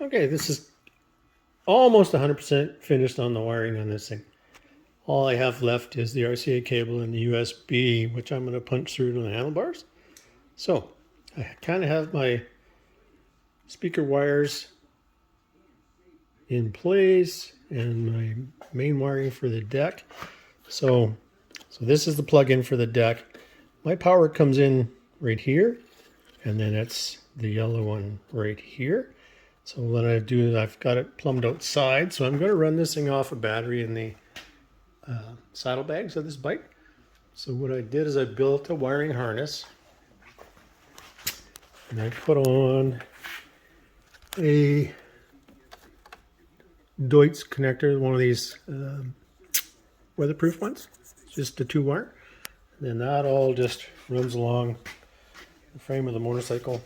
Okay, this is almost 100% finished on the wiring on this thing. All I have left is the RCA cable and the USB, which I'm going to punch through to the handlebars. So I kind of have my speaker wires in place and my main wiring for the deck. So this is the plug-in for the deck. My power comes in right here, and then it's the yellow one right here. So what I do is I've got it plumbed outside. So I'm going to run this thing off a battery in the saddlebags of this bike. So what I did is I built a wiring harness, and I put on a Deutz connector, one of these weatherproof ones, just a 2-wire. And then that all just runs along the frame of the motorcycle,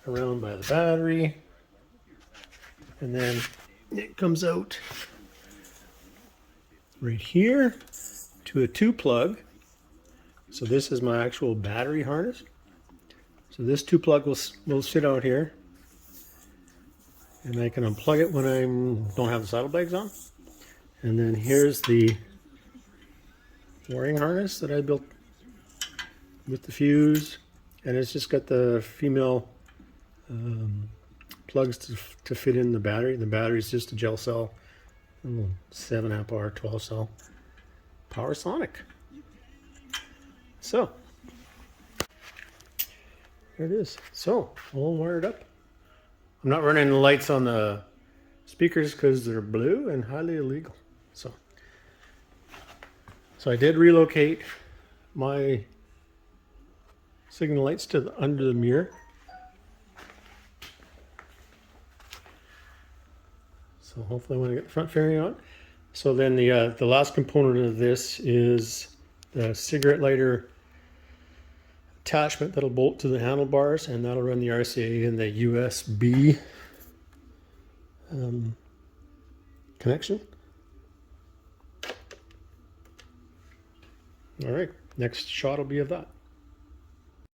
around by the battery, and then it comes out right here to a 2-plug. So this is my actual battery harness. So this 2-plug will sit out here, and I can unplug it when I don't have the saddlebags on. And then here's the wiring harness that I built with the fuse, and it's just got the female plugs to fit in the battery. The battery is just a gel cell, 7 amp hour, 12 cell Power Sonic. So there it is. So all wired up. I'm not running the lights on the speakers because they're blue and highly illegal. So I did relocate my signal lights to under the mirror. So hopefully when I get the front fairing on. So then the last component of this is the cigarette lighter attachment that'll bolt to the handlebars, and that'll run the RCA and the USB connection. All right, next shot will be of that.